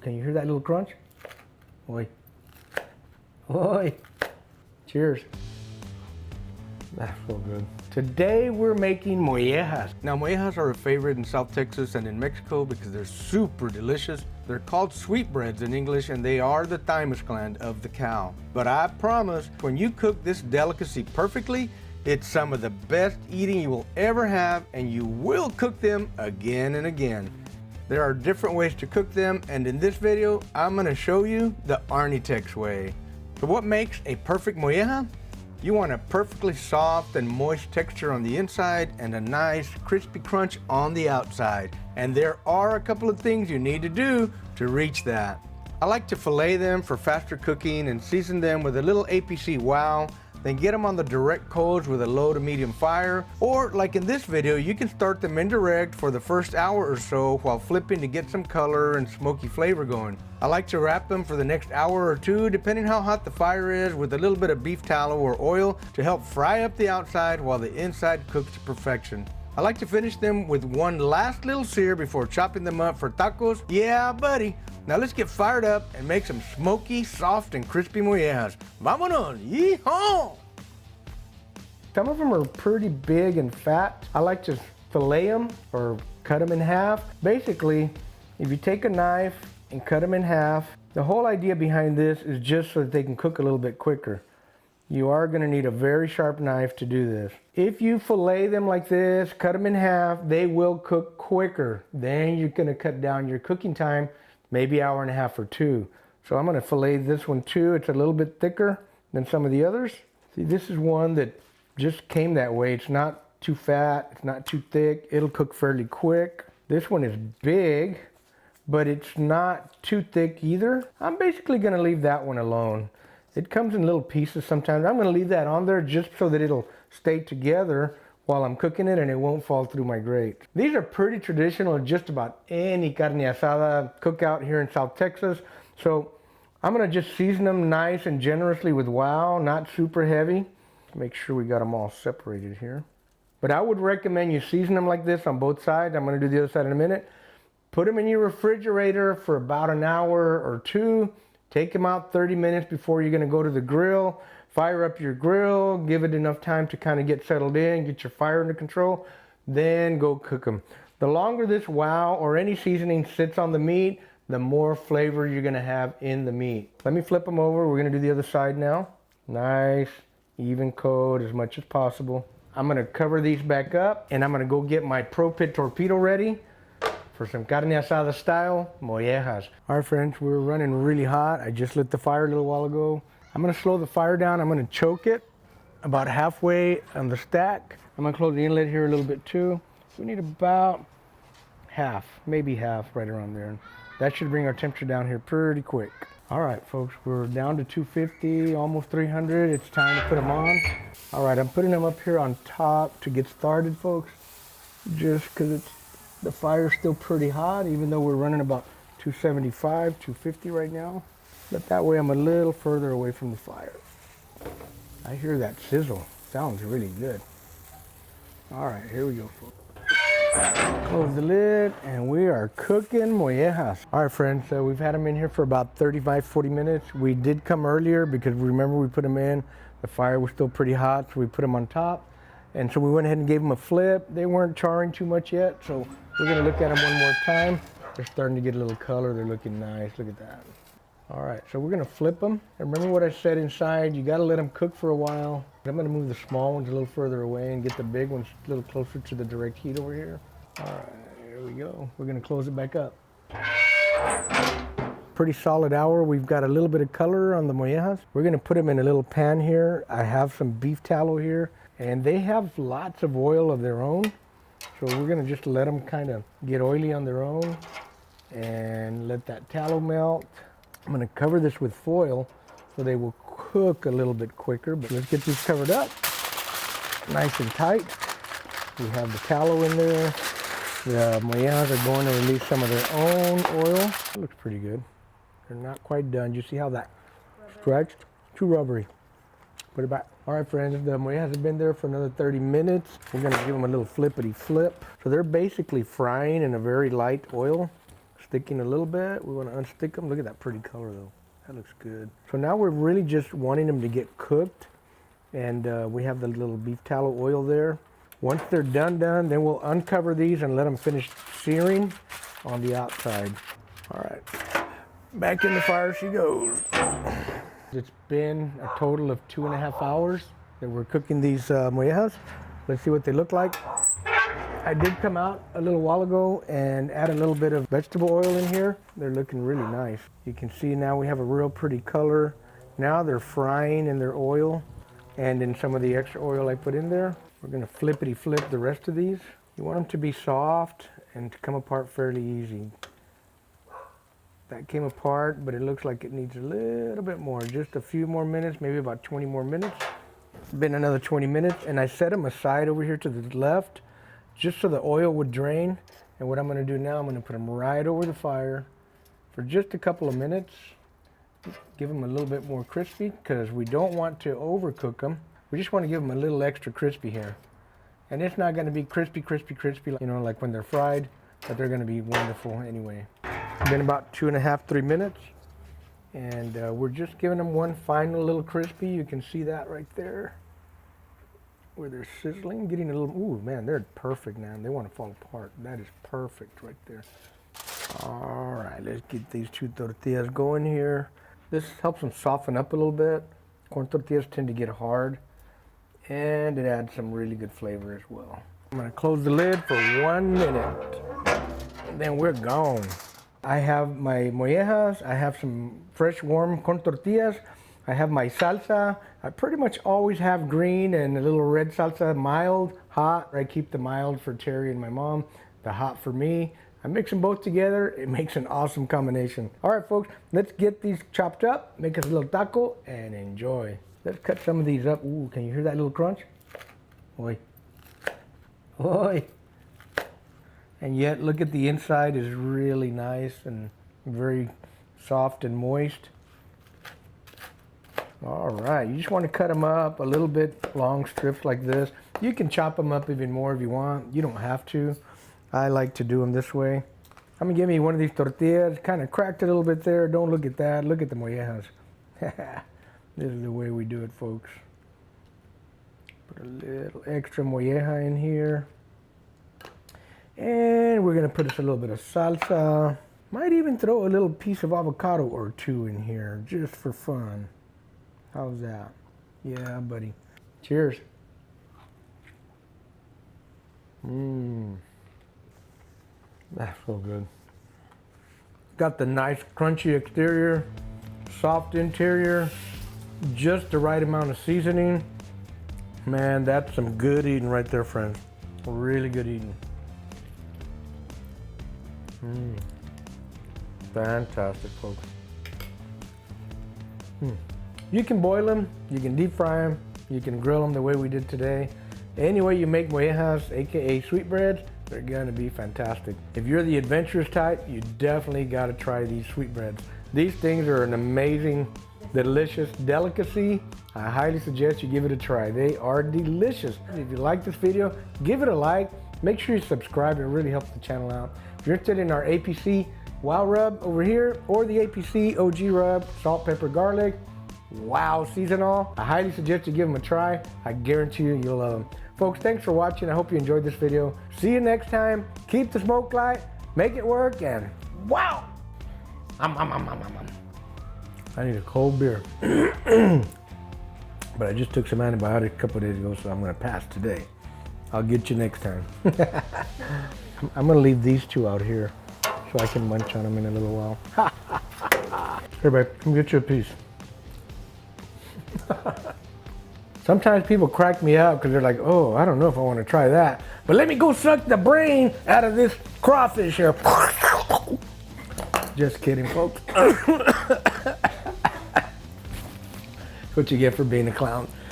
can you hear that little crunch? Oi. Oi. Cheers. That's so good. Today we're making mollejas. Now mollejas are a favorite in South Texas and in Mexico because they're super delicious. They're called sweetbreads in English and they are the thymus gland of the cow. But I promise, when you cook this delicacy perfectly, it's some of the best eating you will ever have, and you will cook them again and again. There are different ways to cook them, and in this video, I'm gonna show you the ArnieTex way. So what makes a perfect molleja? You want a perfectly soft and moist texture on the inside and a nice crispy crunch on the outside. And there are a couple of things you need to do to reach that. I like to fillet them for faster cooking and season them with a little APC WOW, then get them on the direct coals with a low to medium fire, or like in this video, you can start them indirect for the first hour or so while flipping to get some color and smoky flavor going. I like to wrap them for the next hour or two, depending how hot the fire is, with a little bit of beef tallow or oil to help fry up the outside while the inside cooks to perfection. I like to finish them with one last little sear before chopping them up for tacos. Yeah, buddy. Now let's get fired up and make some smoky, soft, and crispy mollejas. Vámonos! Yeehaw! Some of them are pretty big and fat. I like to fillet them or cut them in half. Basically, if you take a knife and cut them in half, the whole idea behind this is just so that they can cook a little bit quicker. You are going to need a very sharp knife to do this. If you fillet them like this, cut them in half, they will cook quicker. Then you're going to cut down your cooking time, maybe an hour and a half or two. So I'm going to fillet this one too. It's a little bit thicker than some of the others. See, this is one that just came that way. It's not too fat, it's not too thick. It'll cook fairly quick. This one is big, but it's not too thick either. I'm basically going to leave that one alone. It comes in little pieces sometimes. I'm going to leave that on there just so that it'll stay together while I'm cooking it and it won't fall through my grate. These are pretty traditional in just about any carne asada cookout here in South Texas. So I'm going to just season them nice and generously with WOW, not super heavy. Make sure we got them all separated here. But I would recommend you season them like this on both sides. I'm going to do the other side in a minute. Put them in your refrigerator for about an hour or two. Take them out 30 minutes before you're going to go to the grill. Fire up your grill, give it enough time to kind of get settled in, get your fire under control, then go cook them. The longer this WOW or any seasoning sits on the meat, the more flavor you're going to have in the meat. Let me flip them over. We're going to do the other side now. Nice, even coat as much as possible. I'm going to cover these back up and I'm going to go get my Pro Pit torpedo ready for some carne asada style mollejas. All right, friends, we're running really hot. I just lit the fire a little while ago. I'm gonna slow the fire down. I'm gonna choke it about halfway on the stack. I'm gonna close the inlet here a little bit too. We need about half, maybe half, right around there. That should bring our temperature down here pretty quick. All right, folks, we're down to 250, almost 300. It's time to put them on. All right, I'm putting them up here on top to get started, folks, just because the fire's still pretty hot, even though we're running about 275, 250 right now. But that way I'm a little further away from the fire. I hear that sizzle. Sounds really good. All right, here we go, folks. Close the lid, and we are cooking mollejas. All right, friends, so we've had them in here for about 35, 40 minutes. We did come earlier because remember we put them in, the fire was still pretty hot, so we put them on top. And so we went ahead and gave them a flip. They weren't charring too much yet, so we're gonna look at them one more time. They're starting to get a little color. They're looking nice. Look at that. All right, so we're gonna flip them. And remember what I said inside, you gotta let them cook for a while. I'm gonna move the small ones a little further away and get the big ones a little closer to the direct heat over here. All right, here we go. We're gonna close it back up. Pretty solid hour. We've got a little bit of color on the mollejas. We're gonna put them in a little pan here. I have some beef tallow here. And they have lots of oil of their own. So we're gonna just let them kind of get oily on their own and let that tallow melt. I'm gonna cover this with foil so they will cook a little bit quicker, but let's get these covered up nice and tight. We have the tallow in there. The mollejas are going to release some of their own oil. It looks pretty good. They're not quite done. You see how that stretched? Too rubbery. Put it back. All right, friends, the mollejas have been there for another 30 minutes. We're gonna give them a little flippity flip. So they're basically frying in a very light oil. sticking a little bit. We want to unstick them. Look at that pretty color though. That looks good. So now we're really just wanting them to get cooked. And we have the little beef tallow oil there. Once they're done, then we'll uncover these and let them finish searing on the outside. All right, back in the fire she goes. It's been a total of 2.5 hours that we're cooking these mollejas. Let's see what they look like. I did come out a little while ago and add a little bit of vegetable oil in here. They're looking really nice. You can see now we have a real pretty color. Now they're frying in their oil and in some of the extra oil I put in there. We're gonna flippity flip the rest of these. You want them to be soft and to come apart fairly easy. That came apart, but it looks like it needs a little bit more. Just a few more minutes, maybe about 20 more minutes. It's been another 20 minutes, and I set them aside over here to the left, just so the oil would drain. And what I'm gonna do now, I'm gonna put them right over the fire for just a couple of minutes. Give them a little bit more crispy, because we don't want to overcook them. We just want to give them a little extra crispy here. And it's not going to be crispy, you know, like when they're fried, but they're going to be wonderful anyway. It's been about 2.5, 3 minutes. And we're just giving them one final little crispy. You can see that right there, where they're sizzling, getting a little, ooh, man, they're perfect now. They want to fall apart. That is perfect right there. All right, let's get these 2 tortillas going here. This helps them soften up a little bit. Corn tortillas tend to get hard, and it adds some really good flavor as well. I'm gonna close the lid for 1 minute, and then we're gone. I have my mollejas, I have some fresh warm corn tortillas, I have my salsa. I pretty much always have green and a little red salsa, mild, hot. I keep the mild for Terry and my mom, the hot for me. I mix them both together, it makes an awesome combination. All right, folks, let's get these chopped up, make us a little taco, and enjoy. Let's cut some of these up. Ooh, can you hear that little crunch? Oi. Oi. And yet, look at the inside is really nice and very soft and moist. All right, you just want to cut them up a little bit, long strips like this. You can chop them up even more if you want. You don't have to. I like to do them this way. I'm gonna give me one of these tortillas, kind of cracked it a little bit there. Don't look at that, look at the mollejas. This is the way we do it, folks. Put a little extra molleja in here. And we're gonna put us a little bit of salsa. Might even throw a little piece of avocado or 2 in here, just for fun. How's that? Yeah, buddy. Cheers. Mmm. That's so good. Got the nice crunchy exterior, soft interior, just the right amount of seasoning. Man, that's some good eating right there, friends. Really good eating. Fantastic, folks. You can boil them, you can deep fry them, you can grill them the way we did today. Any way you make mollejas, aka sweetbreads, they're gonna be fantastic. If you're the adventurous type, you definitely gotta try these sweetbreads. These things are an amazing, delicious delicacy. I highly suggest you give it a try. They are delicious. If you like this video, give it a like. Make sure you subscribe, it really helps the channel out. If you're interested in our APC WOW rub over here, or the APC OG rub, salt, pepper, garlic, WOW seasonal, I highly suggest you give them a try. I guarantee you, you'll love them. Folks, thanks for watching. I hope you enjoyed this video. See you next time. Keep the smoke light, make it work, and wow! I need a cold beer. But I just took some antibiotics a couple of days ago, so I'm gonna pass today. I'll get you next time. I'm gonna leave these 2 out here so I can munch on them in a little while. Here, babe, come get you a piece. Sometimes people crack me up because they're like, oh, I don't know if I want to try that. But let me go suck the brain out of this crawfish here. Just kidding, folks. What you get for being a clown.